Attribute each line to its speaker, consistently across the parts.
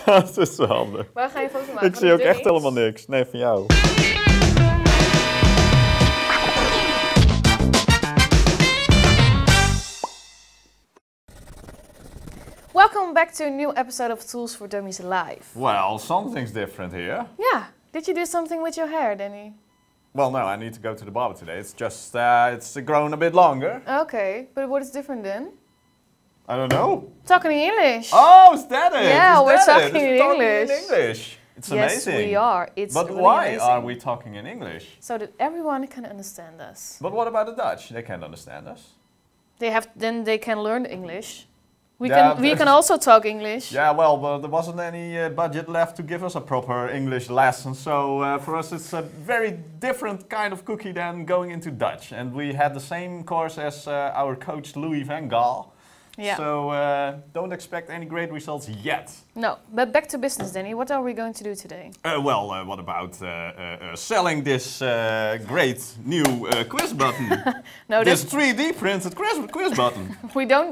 Speaker 1: Dat is wel handig.
Speaker 2: Waar ga je een foto maken?
Speaker 1: Ik zie ook echt helemaal niks. Nee, van jou.
Speaker 2: Welcome back to a new episode of Tools for Dummies Live.
Speaker 1: Well, something's different here.
Speaker 2: Yeah. Did you do something with your hair, Danny?
Speaker 1: Well, no, I need to go to the barber today. It's just, it's grown a bit longer.
Speaker 2: Okay, but what is different then?
Speaker 1: I don't know.
Speaker 2: Talking in English.
Speaker 1: Oh, is that it?
Speaker 2: Yeah,
Speaker 1: is
Speaker 2: we're
Speaker 1: that
Speaker 2: talking
Speaker 1: it?
Speaker 2: in
Speaker 1: It's talking
Speaker 2: English.
Speaker 1: in English. It's
Speaker 2: Yes,
Speaker 1: amazing.
Speaker 2: we are. It's
Speaker 1: But
Speaker 2: really
Speaker 1: why
Speaker 2: amazing.
Speaker 1: are we talking in English?
Speaker 2: So that everyone can understand us.
Speaker 1: But what about the Dutch? They can't understand us.
Speaker 2: Then they can learn English. We
Speaker 1: Yeah,
Speaker 2: can also talk English.
Speaker 1: Yeah, well, but there wasn't any budget left to give us a proper English lesson, so for us it's a very different kind of cookie than going into Dutch. And we had the same course as our coach Louis van Gaal.
Speaker 2: Yeah.
Speaker 1: So don't expect any great results yet.
Speaker 2: No, but back to business, Danny. What are we going to do today?
Speaker 1: What about selling this great new quiz button?
Speaker 2: No,
Speaker 1: this 3D printed quiz button.
Speaker 2: we don't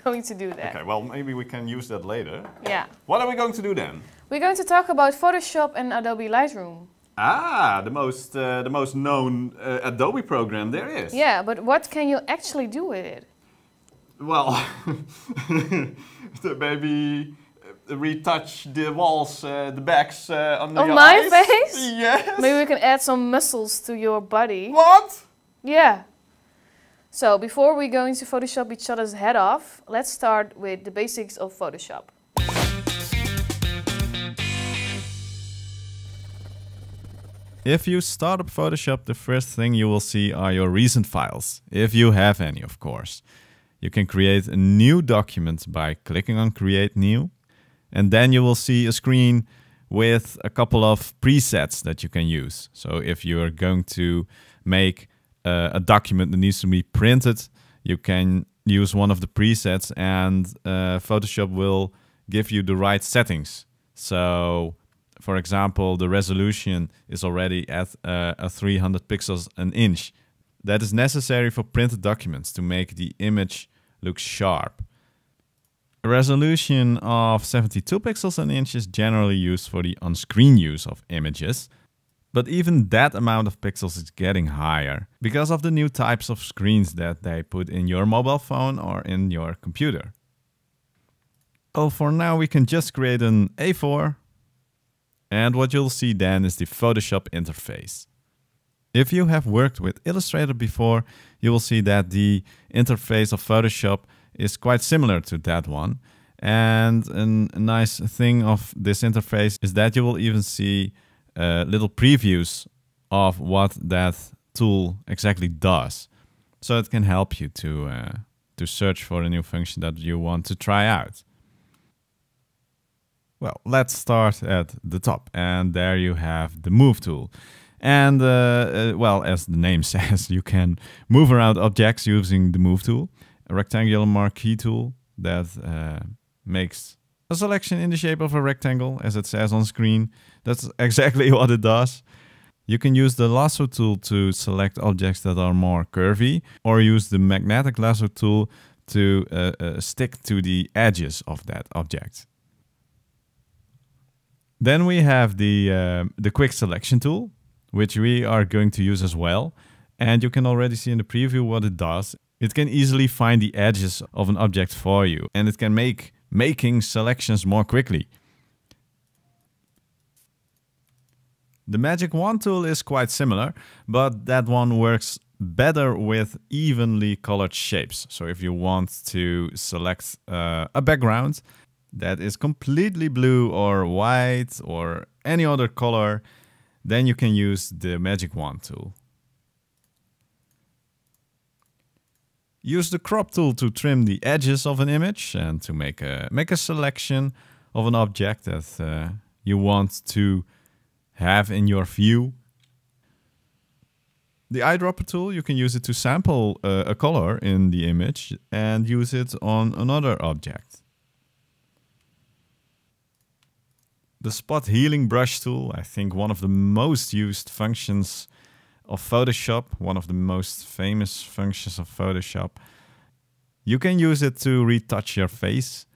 Speaker 2: going to do that.
Speaker 1: Okay, well maybe we can use that later.
Speaker 2: Yeah.
Speaker 1: What are we going to do then?
Speaker 2: We're going to talk about Photoshop and Adobe Lightroom.
Speaker 1: Ah, the most known Adobe program there is.
Speaker 2: Yeah, but what can you actually do with it?
Speaker 1: Well, maybe retouch the walls, the backs under
Speaker 2: On
Speaker 1: your
Speaker 2: my
Speaker 1: eyes.
Speaker 2: face?
Speaker 1: Yes.
Speaker 2: Maybe we can add some muscles to your body.
Speaker 1: What?
Speaker 2: Yeah. So before we go into Photoshop each other's head off, let's start with the basics of Photoshop.
Speaker 3: If you start up Photoshop, the first thing you will see are your recent files, if you have any, of course. You can create a new document by clicking on Create New, and then you will see a screen with a couple of presets that you can use. So if you are going to make a document that needs to be printed, you can use one of the presets and Photoshop will give you the right settings. So for example, the resolution is already at 300 pixels an inch. That is necessary for printed documents to make the image look sharp. A resolution of 72 pixels an inch is generally used for the on-screen use of images, but even that amount of pixels is getting higher because of the new types of screens that they put in your mobile phone or in your computer. Well, for now we can just create an A4, and what you'll see then is the Photoshop interface. If you have worked with Illustrator before, you will see that the interface of Photoshop is quite similar to that one. And a nice thing of this interface is that you will even see little previews of what that tool exactly does. So it can help you to search for a new function that you want to try out. Well, let's start at the top, and there you have the Move tool. And, well, as the name says, you can move around objects using the Move tool, a rectangular marquee tool that makes a selection in the shape of a rectangle, as it says on screen. That's exactly what it does. You can use the lasso tool to select objects that are more curvy, or use the magnetic lasso tool to stick to the edges of that object. Then we have the quick selection tool, which we are going to use as well. And you can already see in the preview what it does. It can easily find the edges of an object for you, and it can make making selections more quickly. The Magic Wand tool is quite similar, but that one works better with evenly colored shapes. So if you want to select a background that is completely blue or white or any other color, then you can use the Magic Wand tool. Use the crop tool to trim the edges of an image and to make a selection of an object that you want to have in your view. The eyedropper tool, you can use it to sample a color in the image and use it on another object. The spot healing brush tool, I think one of the most used functions of Photoshop, one of the most famous functions of Photoshop. You can use it to retouch your face.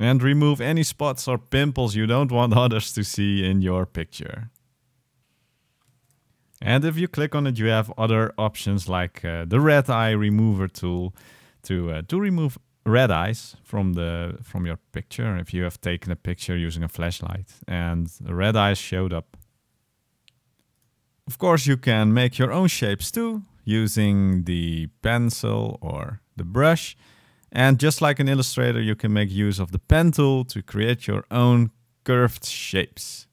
Speaker 3: And remove any spots or pimples you don't want others to see in your picture. And if you click on it, you have other options like the red eye remover tool to remove red eyes from your picture if you have taken a picture using a flashlight and the red eyes showed up. Of course, you can make your own shapes too using the pencil or the brush. And just like in Illustrator, you can make use of the pen tool to create your own curved shapes.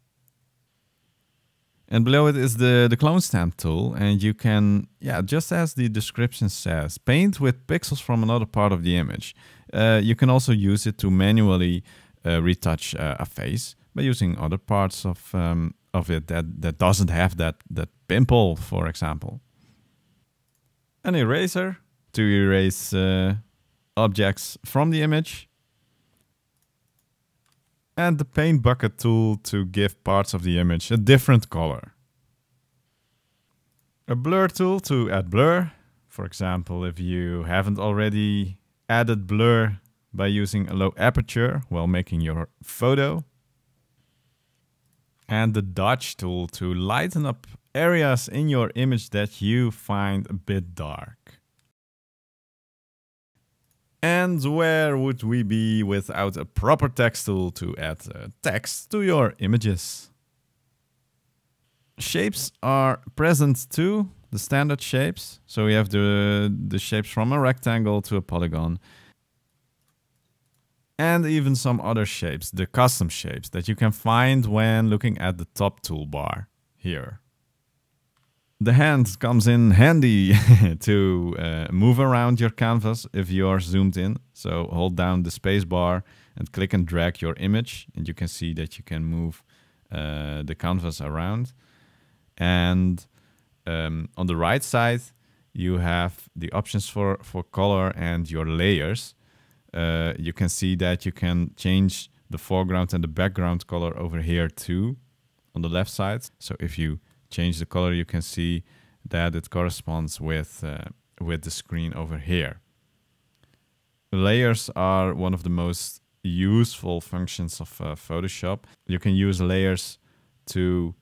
Speaker 3: And below it is the clone stamp tool, and you can, just as the description says, paint with pixels from another part of the image. You can also use it to manually retouch a face by using other parts of it that doesn't have that pimple, for example. An eraser to erase objects from the image. And the paint bucket tool to give parts of the image a different color. A blur tool to add blur. For example, if you haven't already added blur by using a low aperture while making your photo. And the dodge tool to lighten up areas in your image that you find a bit dark. And where would we be without a proper text tool to add text to your images? Shapes are present too, the standard shapes. So we have the shapes from a rectangle to a polygon. And even some other shapes, the custom shapes that you can find when looking at the top toolbar here. The hand comes in handy to move around your canvas if you're zoomed in. So hold down the space bar and click and drag your image, and you can see that you can move the canvas around. And on the right side, you have the options for color and your layers. You can see that you can change the foreground and the background color over here too, on the left side. So if you change the color, you can see that it corresponds with the screen over here. Layers are one of the most useful functions of Photoshop. You can use layers to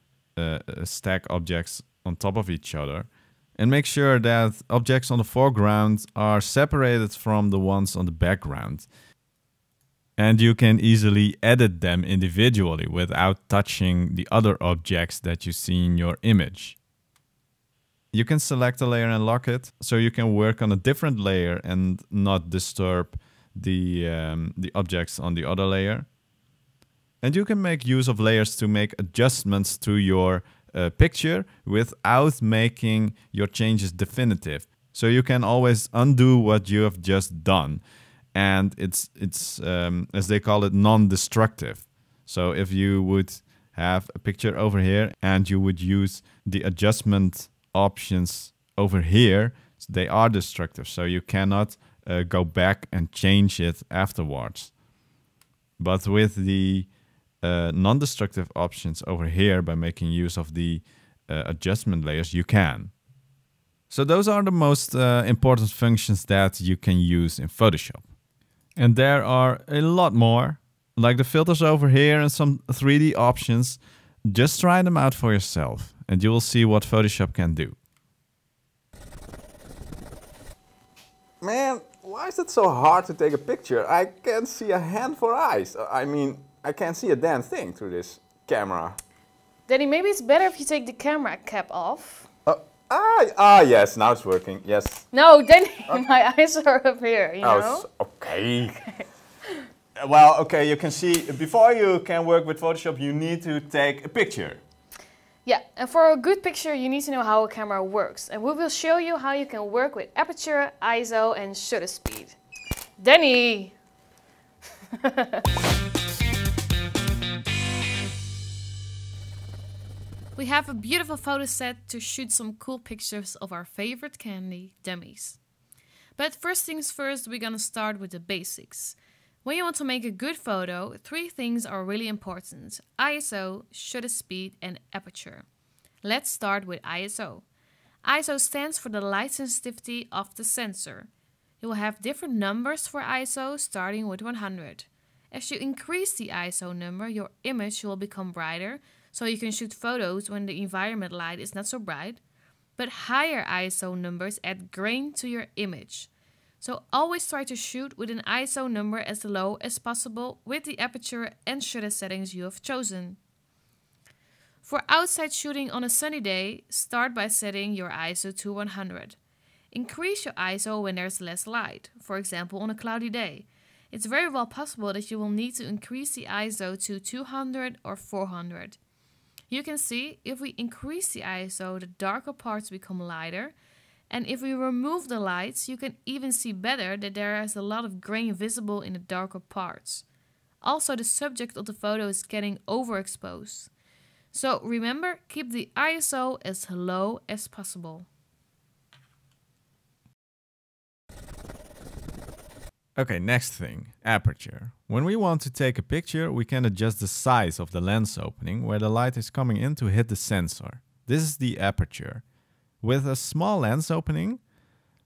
Speaker 3: stack objects on top of each other and make sure that objects on the foreground are separated from the ones on the background. And you can easily edit them individually without touching the other objects that you see in your image. You can select a layer and lock it, so you can work on a different layer and not disturb the objects on the other layer. And you can make use of layers to make adjustments to your picture without making your changes definitive. So you can always undo what you have just done. And it's as they call it, non-destructive. So if you would have a picture over here and you would use the adjustment options over here, they are destructive. So you cannot go back and change it afterwards. But with the non-destructive options over here, by making use of the adjustment layers, you can. So those are the most important functions that you can use in Photoshop. And there are a lot more, like the filters over here and some 3D options. Just try them out for yourself and you will see what Photoshop can do.
Speaker 1: Man, why is it so hard to take a picture? I can't see a hand for eyes. I mean, I can't see a damn thing through this camera.
Speaker 2: Danny, maybe it's better if you take the camera cap off.
Speaker 1: Yes, now it's working, yes.
Speaker 2: No, Danny, my eyes are up here, you know?
Speaker 1: Okay. Well, okay, you can see, before you can work with Photoshop, you need to take a picture.
Speaker 2: Yeah, and for a good picture, you need to know how a camera works. And we will show you how you can work with aperture, ISO, and shutter speed. Danny! We have a beautiful photo set to shoot some cool pictures of our favorite candy, Dummies. But first things first, we're gonna start with the basics. When you want to make a good photo, 3 things are really important: ISO, shutter speed, and aperture. Let's start with ISO. ISO stands for the light sensitivity of the sensor. You will have different numbers for ISO, starting with 100. As you increase the ISO number, your image will become brighter, so you can shoot photos when the environment light is not so bright. But higher ISO numbers add grain to your image. So always try to shoot with an ISO number as low as possible with the aperture and shutter settings you have chosen. For outside shooting on a sunny day, start by setting your ISO to 100. Increase your ISO when there's less light, for example on a cloudy day. It's very well possible that you will need to increase the ISO to 200 or 400. You can see if we increase the ISO, the darker parts become lighter, and if we remove the lights, you can even see better that there is a lot of grain visible in the darker parts. Also, the subject of the photo is getting overexposed. So remember, keep the ISO as low as possible.
Speaker 3: Okay, next thing, aperture. When we want to take a picture, we can adjust the size of the lens opening where the light is coming in to hit the sensor. This is the aperture. With a small lens opening,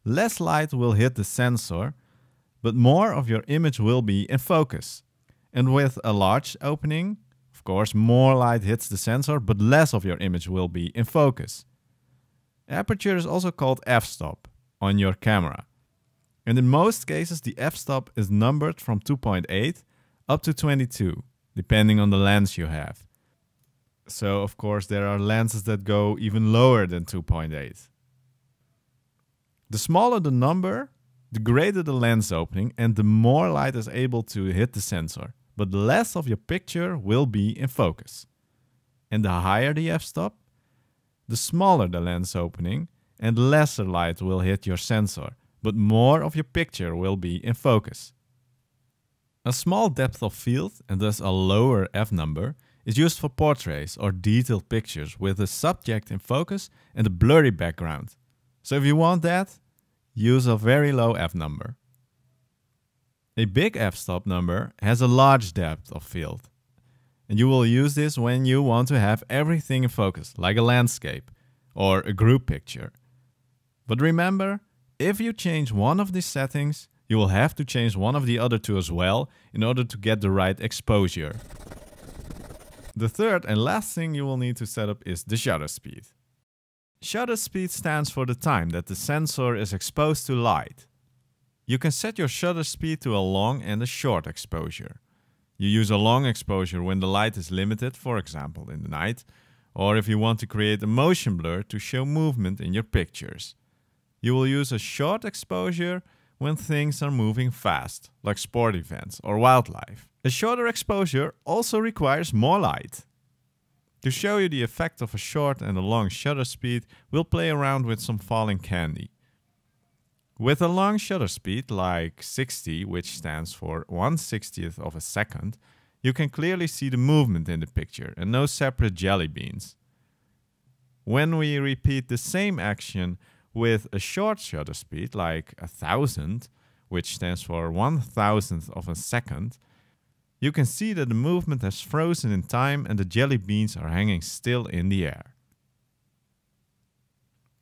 Speaker 3: less light will hit the sensor, but more of your image will be in focus. And with a large opening, of course, more light hits the sensor, but less of your image will be in focus. Aperture is also called f-stop on your camera. And in most cases, the f-stop is numbered from 2.8 up to 22, depending on the lens you have. So, of course, there are lenses that go even lower than 2.8. The smaller the number, the greater the lens opening and the more light is able to hit the sensor, but less of your picture will be in focus. And the higher the f-stop, the smaller the lens opening and lesser light will hit your sensor, but more of your picture will be in focus. A small depth of field, and thus a lower f-number, is used for portraits or detailed pictures with the subject in focus and a blurry background. So if you want that, use a very low f-number. A big f-stop number has a large depth of field. And you will use this when you want to have everything in focus, like a landscape or a group picture. But remember, if you change one of these settings, you will have to change one of the other two as well in order to get the right exposure. The third and last thing you will need to set up is the shutter speed. Shutter speed stands for the time that the sensor is exposed to light. You can set your shutter speed to a long and a short exposure. You use a long exposure when the light is limited, for example in the night, or if you want to create a motion blur to show movement in your pictures. You will use a short exposure when things are moving fast, like sport events or wildlife. A shorter exposure also requires more light. To show you the effect of a short and a long shutter speed, we'll play around with some falling candy. With a long shutter speed, like 60, which stands for 1/60th of a second, you can clearly see the movement in the picture and no separate jelly beans. When we repeat the same action with a short shutter speed, like 1000, which stands for 1/1000th of a second, you can see that the movement has frozen in time and the jelly beans are hanging still in the air.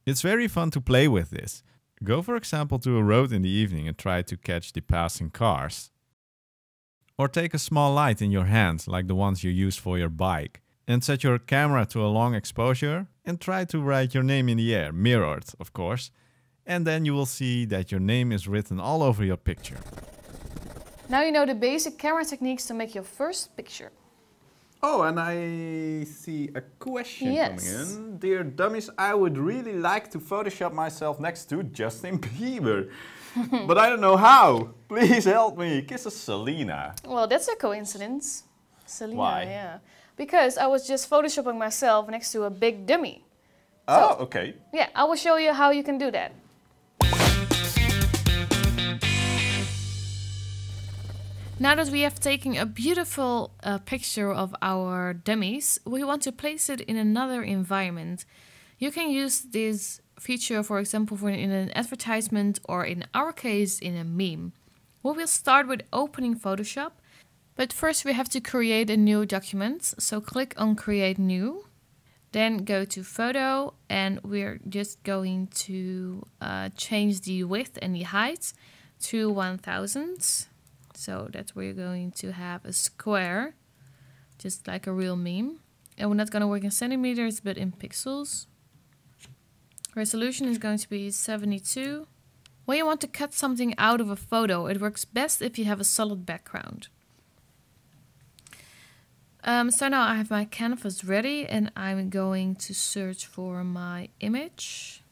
Speaker 3: It's very fun to play with this. Go for example to a road in the evening and try to catch the passing cars. Or take a small light in your hand, like the ones you use for your bike, and set your camera to a long exposure and try to write your name in the air, mirrored of course, and then you will see that your name is written all over your picture.
Speaker 2: Now you know the basic camera techniques to make your first picture.
Speaker 1: Oh, and I see a question
Speaker 2: Yes.
Speaker 1: coming in. Dear Dummies, I would really like to Photoshop myself next to Justin Bieber. But I don't know how. Please help me. Kisses, Selena.
Speaker 2: Well, that's a coincidence. Selena,
Speaker 1: Why?
Speaker 2: yeah. Because I was just photoshopping myself next to a big dummy.
Speaker 1: Oh, okay.
Speaker 2: Yeah, I will show you how you can do that. Now that we have taken a beautiful picture of our dummies, we want to place it in another environment. You can use this feature, for example, in an advertisement or in our case, in a meme. We will start with opening Photoshop, but first we have to create a new document. So click on Create New, then go to Photo, and we're just going to change the width and the height to 1000. So So that's where you're going to have a square, just like a real meme. And we're not going to work in centimeters, but in pixels. Resolution is going to be 72. When you want to cut something out of a photo, it works best if you have a solid background. So now I have my canvas ready and I'm going to search for my image.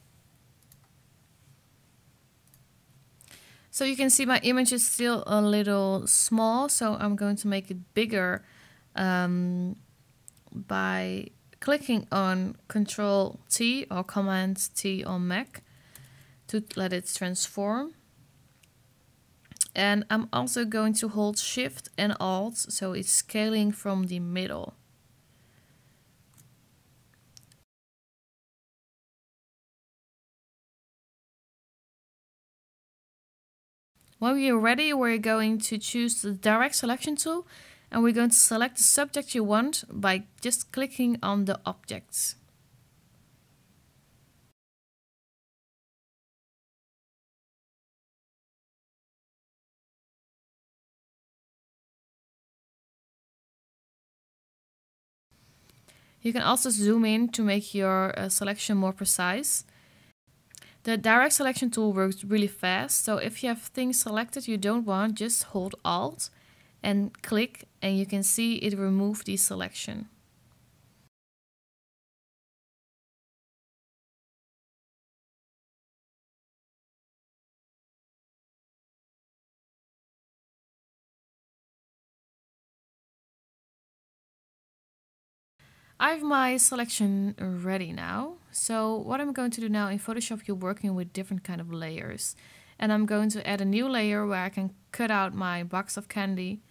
Speaker 2: So you can see my image is still a little small, so I'm going to make it bigger by clicking on Control T or Command T on Mac to let it transform. And I'm also going to hold Shift and Alt, so it's scaling from the middle. When we are ready, we're going to choose the direct selection tool and we're going to select the subject you want by just clicking on the objects. You can also zoom in to make your selection more precise. The direct selection tool works really fast, so if you have things selected you don't want, just hold Alt and click and you can see it remove the selection. I have my selection ready now. So what I'm going to do now, in Photoshop you're working with different kind of layers. And I'm going to add a new layer where I can cut out my box of candy.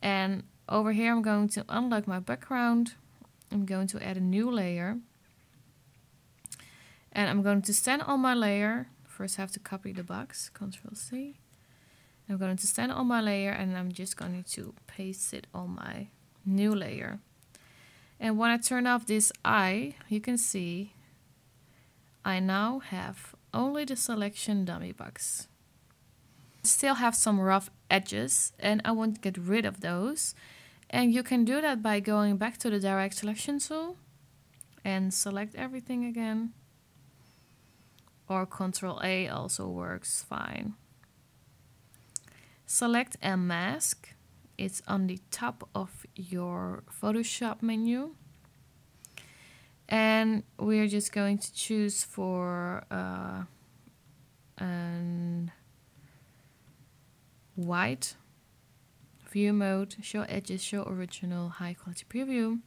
Speaker 2: And over here I'm going to unlock my background. I'm going to add a new layer. And I'm going to stand on my layer. First I have to copy the box, Control C. I'm going to stand on my layer and I'm just going to paste it on my new layer. And when I turn off this eye, you can see I now have only the selection dummy box. I still have some rough edges and I want to get rid of those. And you can do that by going back to the direct selection tool and select everything again. Or Ctrl A also works fine. Select and mask. It's on the top of your Photoshop menu. And we're just going to choose for an white view mode, show edges, show original, high quality preview.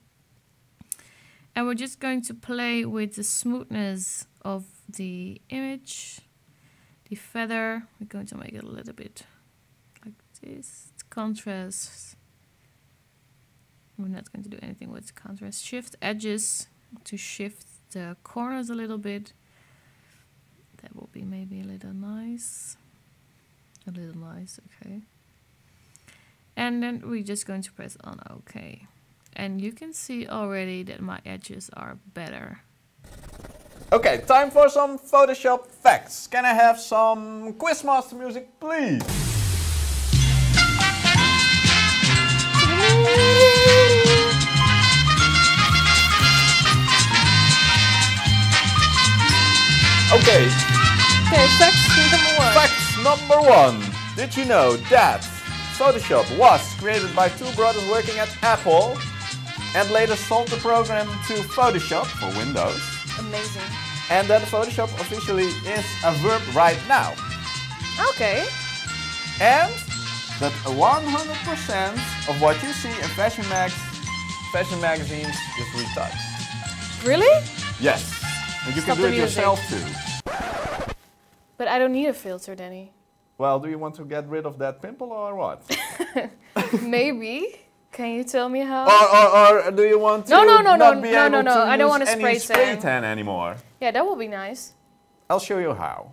Speaker 2: And we're just going to play with the smoothness of the image, the feather. We're going to make it a little bit like this. Contrast. We're not going to do anything with contrast. Shift edges to shift the corners a little bit. That will be maybe a little nice. A little nice, okay. And then we're just going to press on OK. And you can see already that my edges are better.
Speaker 1: Okay, time for some Photoshop facts. Can I have some Quizmaster music, please? Okay.
Speaker 2: Okay, fact number one.
Speaker 1: Fact number one. Did you know that Photoshop was created by two brothers working at Apple and later sold the program to Photoshop for Windows?
Speaker 2: Amazing.
Speaker 1: And that Photoshop officially is a verb right now.
Speaker 2: Okay.
Speaker 1: And that 100% of what you see in fashion magazines is retouched.
Speaker 2: Really?
Speaker 1: Yes. And you
Speaker 2: Stop
Speaker 1: can do
Speaker 2: the
Speaker 1: it
Speaker 2: music.
Speaker 1: yourself too.
Speaker 2: But I don't need a filter, Danny.
Speaker 1: Well, do you want to get rid of that pimple or what?
Speaker 2: Maybe. Can you tell me how?
Speaker 1: Or do you want to
Speaker 2: No.
Speaker 1: not be able to
Speaker 2: I don't want
Speaker 1: use
Speaker 2: to spray
Speaker 1: any spray
Speaker 2: tan.
Speaker 1: tan anymore?
Speaker 2: Yeah, that would be nice.
Speaker 1: I'll show you how.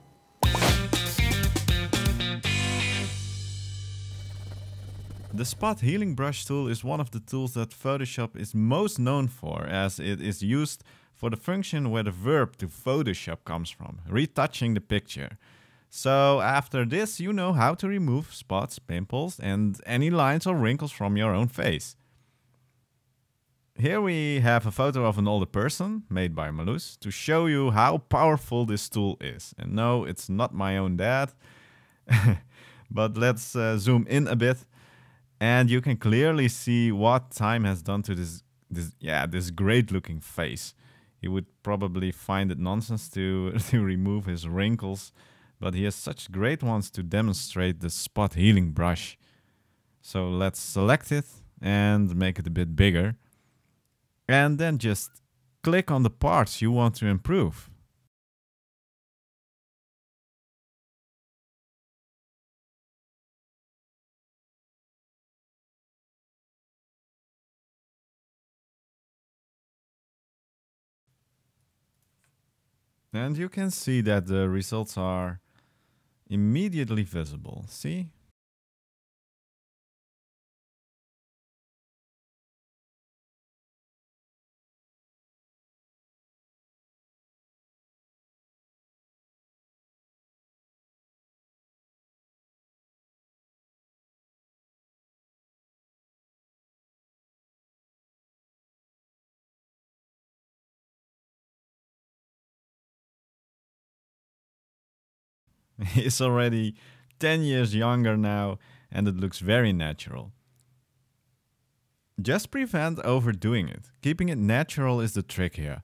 Speaker 3: The Spot Healing Brush tool is one of the tools that Photoshop is most known for, as it is used for the function where the verb to Photoshop comes from, retouching the picture. So after this, you know how to remove spots, pimples, and any lines or wrinkles from your own face. Here we have a photo of an older person made by Marloes to show you how powerful this tool is. And no, it's not my own dad, but let's zoom in a bit, and you can clearly see what time has done to this great looking face. He would probably find it nonsense to remove his wrinkles, but he has such great ones to demonstrate the spot healing brush. So let's select it and make it a bit bigger. And then just click on the parts you want to improve. And you can see that the results are immediately visible. See? He's already 10 years younger now, and it looks very natural. Just prevent overdoing it. Keeping it natural is the trick here.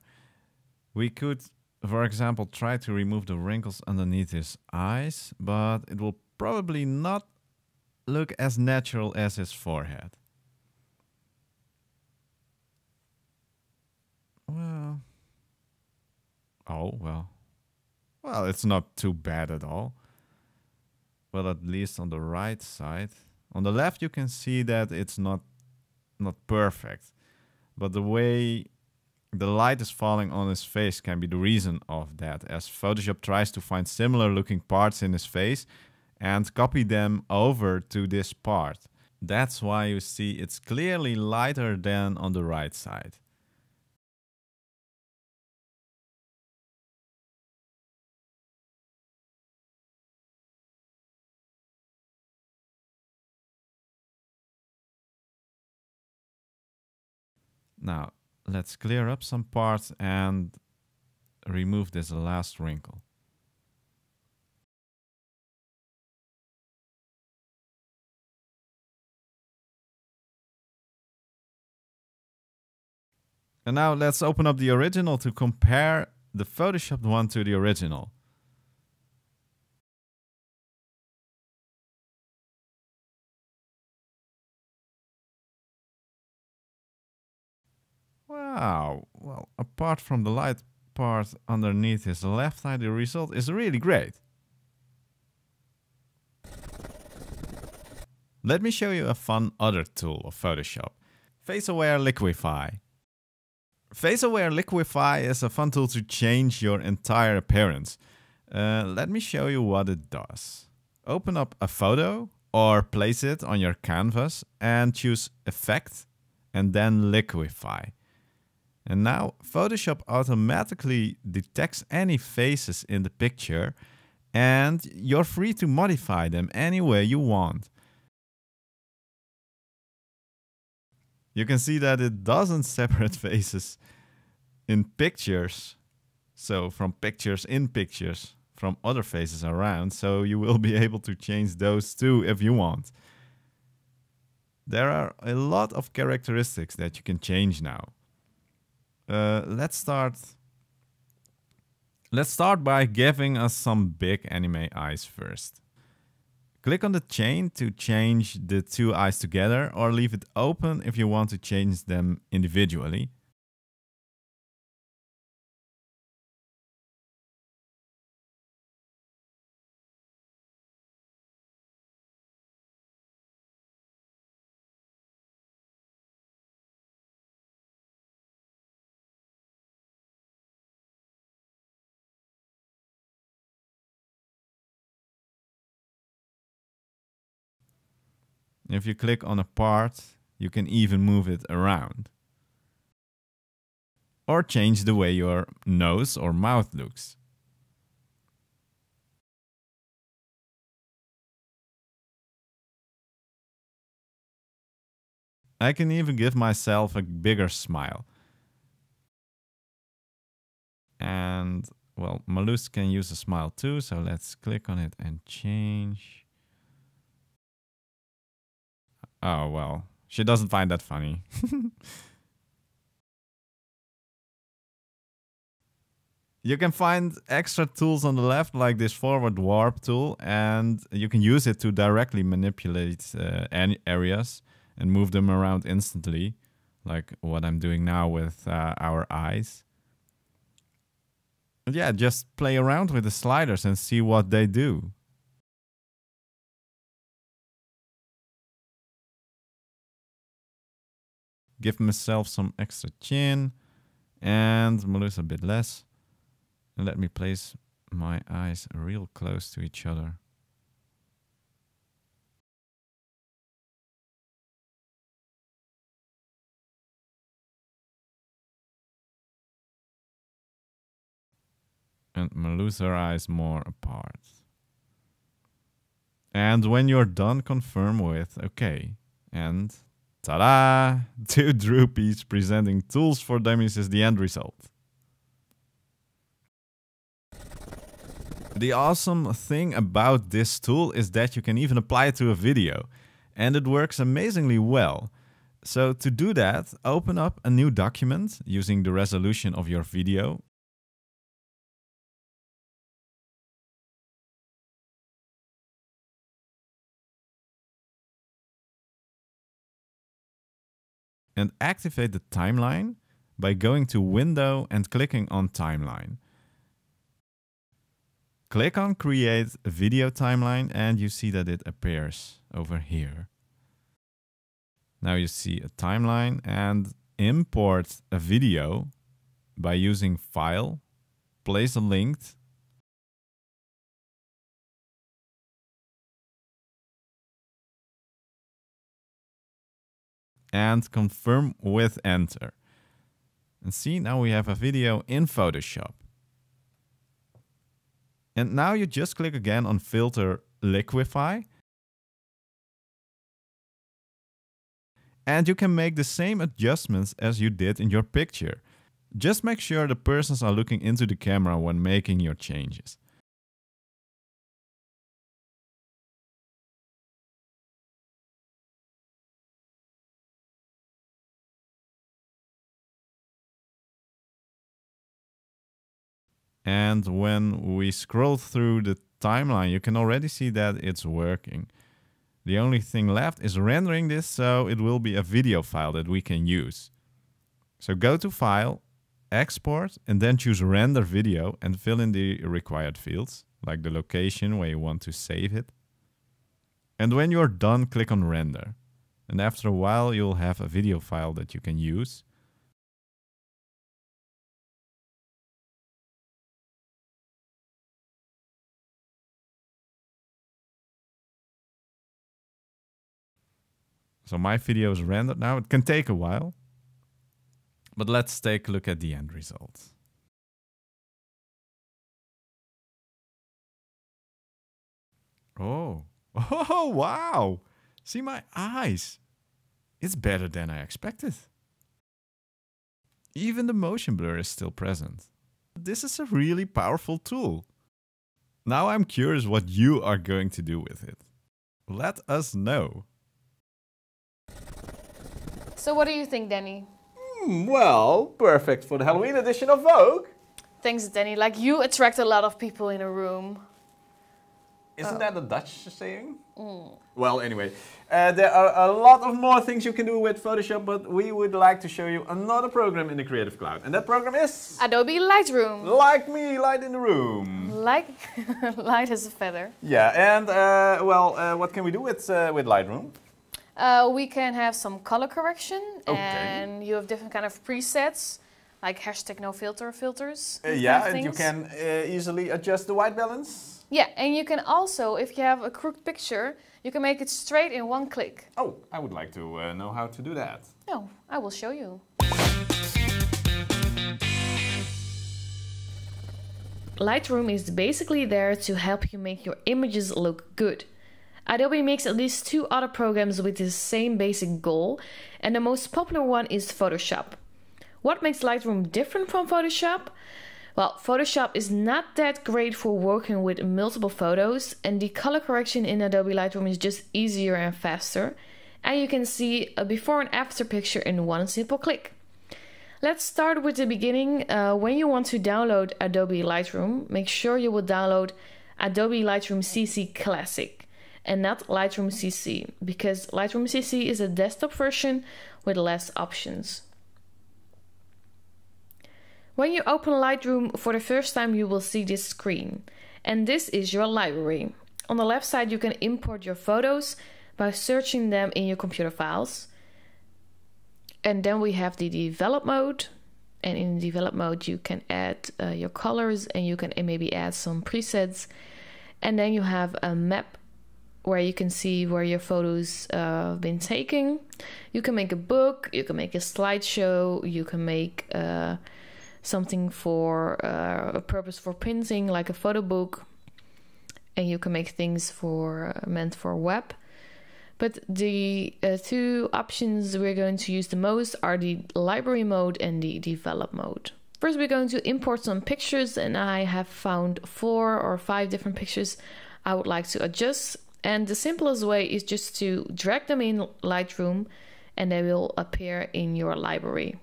Speaker 3: We could, for example, try to remove the wrinkles underneath his eyes, but it will probably not look as natural as his forehead. Well, oh well. Well, it's not too bad at all. Well, at least on the right side. On the left, you can see that it's not perfect. But the way the light is falling on his face can be the reason of that, as Photoshop tries to find similar looking parts in his face and copy them over to this part. That's why you see it's clearly lighter than on the right side. Now, let's clear up some parts and remove this last wrinkle. And now let's open up the original to compare the Photoshopped one to the original. Wow, well, apart from the light part underneath his left eye, the result is really great. Let me show you a fun other tool of Photoshop. Face-aware Liquify. Face-aware Liquify is a fun tool to change your entire appearance. Let me show you what it does. Open up a photo or place it on your canvas and choose Effect and then Liquify. And now Photoshop automatically detects any faces in the picture and you're free to modify them any way you want. You can see that it doesn't separate faces in pictures. So from pictures in pictures from other faces around. So you will be able to change those too if you want. There are a lot of characteristics that you can change now. Let's start by giving us some big anime eyes first. Click on the chain to change the two eyes together or leave it open if you want to change them individually. If you click on a part, you can even move it around. Or change the way your nose or mouth looks. I can even give myself a bigger smile. And, well, Marloes can use a smile too, so let's click on it and change. Oh, well, she doesn't find that funny. You can find extra tools on the left, like this forward warp tool, and you can use it to directly manipulate any areas and move them around instantly, like what I'm doing now with our eyes. And yeah, just play around with the sliders and see what they do. Give myself some extra chin and Marloes a bit less. And let me place my eyes real close to each other. And Marloes her eyes more apart. And when you're done, confirm with OK. And ta-da! 2 Droopies presenting tools for dummies is the end result. The awesome thing about this tool is that you can even apply it to a video, and it works amazingly well. So to do that, open up a new document using the resolution of your video. And activate the timeline by going to Window and clicking on Timeline. Click on Create a Video Timeline and you see that it appears over here. Now you see a timeline, and import a video by using File, place a link, and confirm with Enter. And see, now we have a video in Photoshop. And now you just click again on Filter Liquify. And you can make the same adjustments as you did in your picture. Just make sure the persons are looking into the camera when making your changes. And when we scroll through the timeline, you can already see that it's working. The only thing left is rendering this, so it will be a video file that we can use. So go to File, Export, and then choose Render Video and fill in the required fields, like the location where you want to save it. And when you're done, click on Render. And after a while, you'll have a video file that you can use. So my video is rendered now. It can take a while, but let's take a look at the end result. Oh, oh, wow. See my eyes. It's better than I expected. Even the motion blur is still present. This is a really powerful tool. Now I'm curious what you are going to do with it. Let us know.
Speaker 2: So what do you think, Danny?
Speaker 1: Well, perfect for the Halloween edition of Vogue.
Speaker 2: Thanks, Danny. Like, you attract a lot of people in a room.
Speaker 1: Isn't that a Dutch saying? Well, anyway, there are a lot of more things you can do with Photoshop, but we would like to show you another program in the Creative Cloud. And that program is...
Speaker 2: Adobe Lightroom.
Speaker 1: Like me, light in the room.
Speaker 2: Like light as a feather.
Speaker 1: Yeah, and what can we do with Lightroom?
Speaker 2: We can have some color correction,
Speaker 1: Okay.
Speaker 2: and you have different kind of presets, like hashtag no filter filters.
Speaker 1: Yeah, and you can easily adjust the white balance.
Speaker 2: Yeah, and you can also, if you have a crooked picture, you can make it straight in one click.
Speaker 1: Oh, I would like to know how to do that.
Speaker 2: No, I will show you. Lightroom is basically there to help you make your images look good. Adobe makes at least 2 other programs with the same basic goal, and the most popular one is Photoshop. What makes Lightroom different from Photoshop? Well, Photoshop is not that great for working with multiple photos, and the color correction in Adobe Lightroom is just easier and faster, and you can see a before and after picture in one simple click. Let's start with the beginning. When you want to download Adobe Lightroom, make sure you will download Adobe Lightroom CC Classic and not Lightroom CC, because Lightroom CC is a desktop version with less options. When you open Lightroom for the first time, you will see this screen, and this is your library. On the left side, you can import your photos by searching them in your computer files. And then we have the develop mode, and in develop mode you can add your colors, and you can maybe add some presets. And then you have a map where you can see where your photos have been taken. You can make a book, you can make a slideshow, you can make something for a purpose for printing, like a photo book, and you can make things for meant for web. But the 2 options we're going to use the most are the library mode and the develop mode. First, we're going to import some pictures, and I have found 4 or 5 different pictures I would like to adjust. And the simplest way is just to drag them in Lightroom, and they will appear in your library.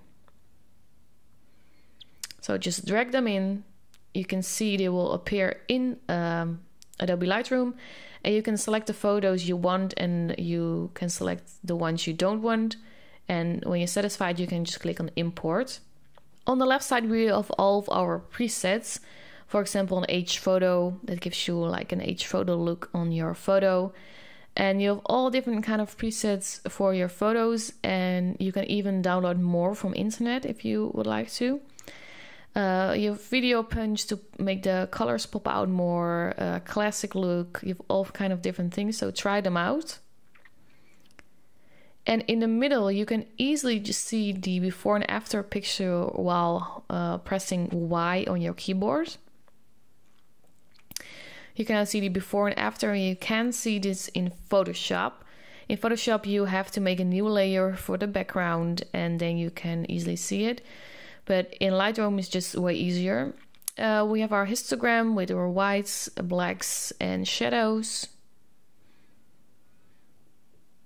Speaker 2: So just drag them in. You can see they will appear in Adobe Lightroom, and you can select the photos you want, and you can select the ones you don't want. And when you're satisfied, you can just click on import. On the left side, we have all of our presets. For example, an H photo that gives you like an H photo look on your photo. And you have all different kind of presets for your photos, and you can even download more from internet if you would like to. You have video punch to make the colors pop out more, classic look. You have all kind of different things, so try them out. And in the middle, you can easily just see the before and after picture while pressing Y on your keyboard. You can now see the before and after, and you can see this in Photoshop. In Photoshop, you have to make a new layer for the background, and then you can easily see it. But in Lightroom, it's just way easier. We have our histogram with our whites, blacks, and shadows.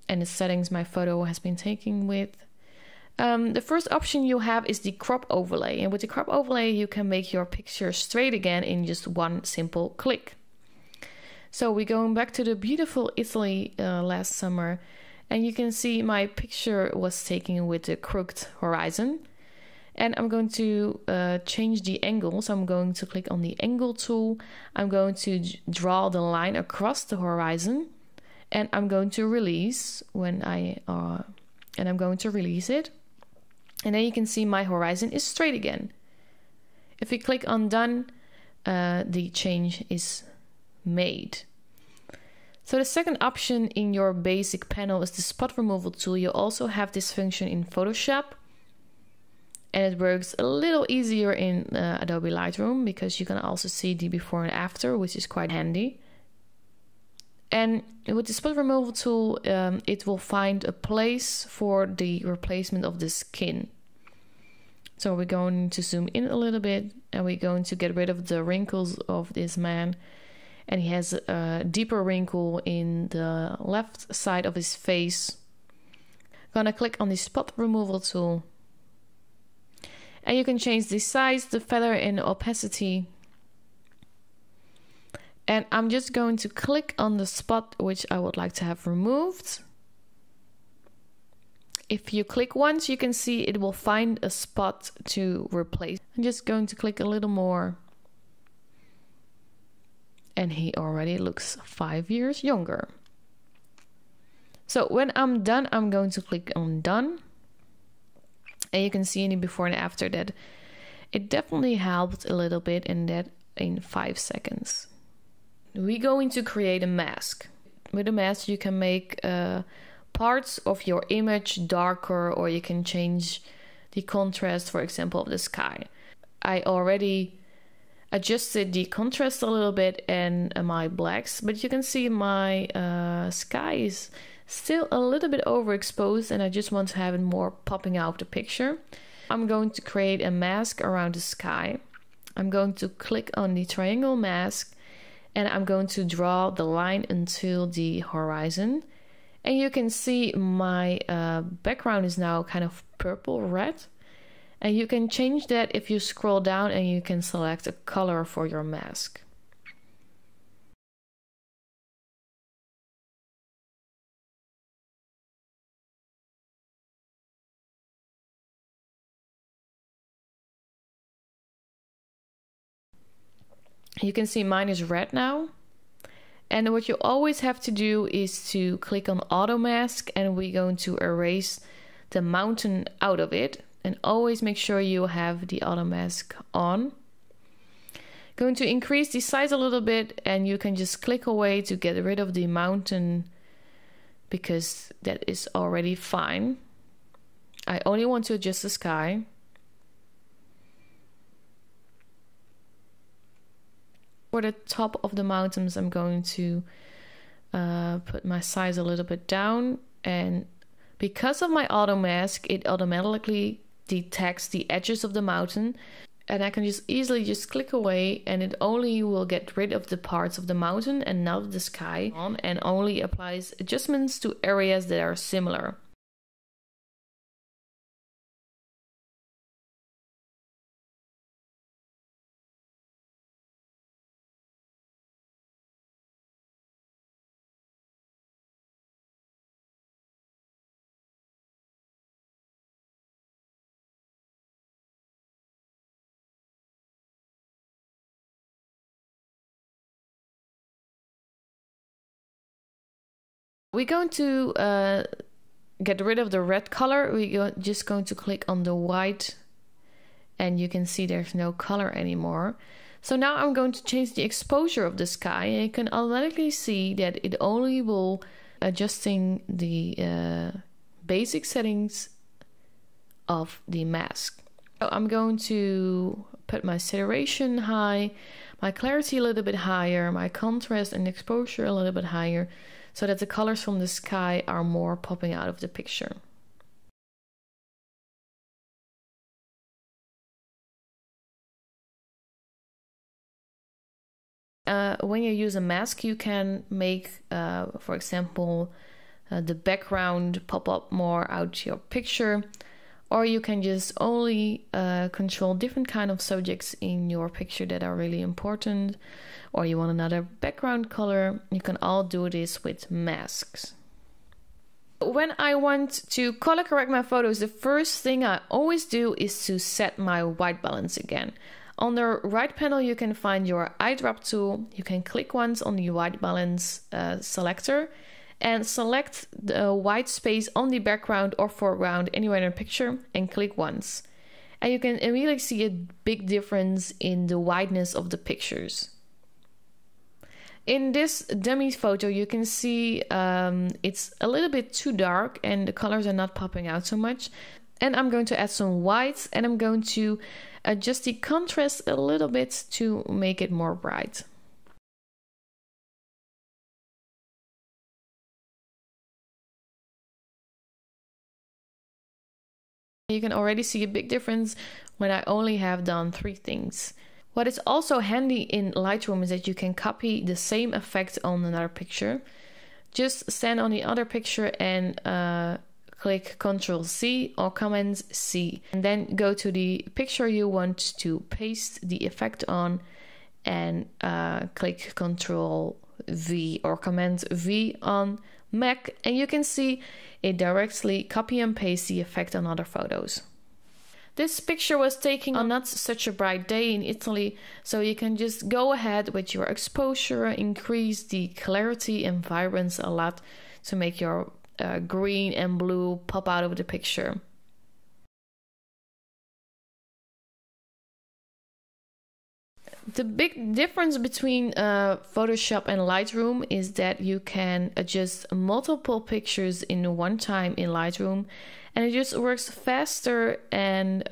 Speaker 2: And the settings my photo has been taken with. The first option you have is the crop overlay. And with the crop overlay, you can make your picture straight again in just one simple click. So we're going back to the beautiful Italy last summer. And you can see my picture was taken with the crooked horizon. And I'm going to change the angle. So I'm going to click on the angle tool. I'm going to draw the line across the horizon. And I'm going to release and I'm going to release it. And then you can see my horizon is straight again. If we click on done, the change is made. So the second option in your basic panel is the spot removal tool. You also have this function in Photoshop. And it works a little easier in Adobe Lightroom, because you can also see the before and after, which is quite handy. And with the spot removal tool, it will find a place for the replacement of the skin. So we're going to zoom in a little bit, and we're going to get rid of the wrinkles of this man. And he has a deeper wrinkle in the left side of his face. Gonna click on the spot removal tool. And you can change the size, the feather, and the opacity. And I'm just going to click on the spot which I would like to have removed. If you click once, you can see it will find a spot to replace. I'm just going to click a little more. And he already looks 5 years younger. So when I'm done, I'm going to click on done. And you can see in the before and after that it definitely helped a little bit, and that in 5 seconds. We're going to create a mask. With a mask you can make parts of your image darker, or you can change the contrast, for example, of the sky. I already adjusted the contrast a little bit and my blacks, but you can see my sky is still a little bit overexposed and I just want to have it more popping out of the picture. I'm going to create a mask around the sky. I'm going to click on the triangle mask and I'm going to draw the line until the horizon. And you can see my background is now kind of purple red. And you can change that if you scroll down and you can select a color for your mask. You can see mine is red now. And what you always have to do is to click on auto mask and we're going to erase the mountain out of it. And always make sure you have the auto mask on. Going to increase the size a little bit and you can just click away to get rid of the mountain because that is already fine. I only want to adjust the sky. For the top of the mountains, I'm going to put my size a little bit down, and because of my auto mask, it automatically detects the edges of the mountain, and I can just easily just click away and it only will get rid of the parts of the mountain and not the sky on, and only applies adjustments to areas that are similar. We're going to get rid of the red color. We're just going to click on the white and you can see there's no color anymore. So now I'm going to change the exposure of the sky and you can automatically see that it only will adjusting the basic settings of the mask. So I'm going to put my saturation high, my clarity a little bit higher, my contrast and exposure a little bit higher, so that the colors from the sky are more popping out of the picture. When you use a mask, you can make, for example, the background pop up more out your picture, or you can just only control different kind of subjects in your picture that are really important, or you want another background color. You can all do this with masks. When I want to color correct my photos, the first thing I always do is to set my white balance again. On the right panel, you can find your eyedrop tool. You can click once on the white balance selector and select the white space on the background or foreground anywhere in the picture and click once. And you can immediately see a big difference in the whiteness of the pictures. In this dummy photo, you can see it's a little bit too dark and the colors are not popping out so much. And I'm going to add some whites and I'm going to adjust the contrast a little bit to make it more bright. You can already see a big difference when I only have done 3 things. What is also handy in Lightroom is that you can copy the same effect on another picture. Just stand on the other picture and click Ctrl+C or Command+C. And then go to the picture you want to paste the effect on and click Ctrl+V or Command+V on Mac. And you can see it directly copy and paste the effect on other photos. This picture was taken on not such a bright day in Italy, so you can just go ahead with your exposure, increase the clarity and vibrance a lot to make your green and blue pop out of the picture. The big difference between Photoshop and Lightroom is that you can adjust multiple pictures in one time in Lightroom, and it just works faster, and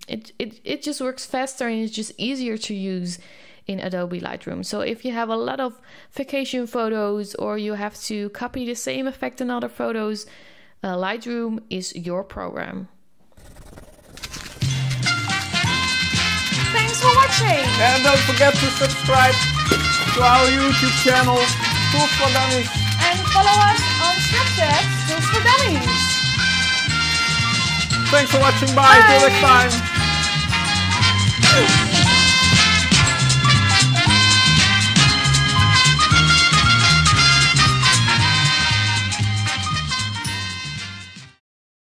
Speaker 2: it just works faster, and it's just easier to use in Adobe Lightroom. So if you have a lot of vacation photos, or you have to copy the same effect in other photos, Lightroom is your program.
Speaker 4: Thanks for watching!
Speaker 1: And don't forget to subscribe to our YouTube channel, Tools for Dummies.
Speaker 4: And follow us on Snapchat, Tools for Dummies.
Speaker 1: Thanks for watching, bye. Till next time!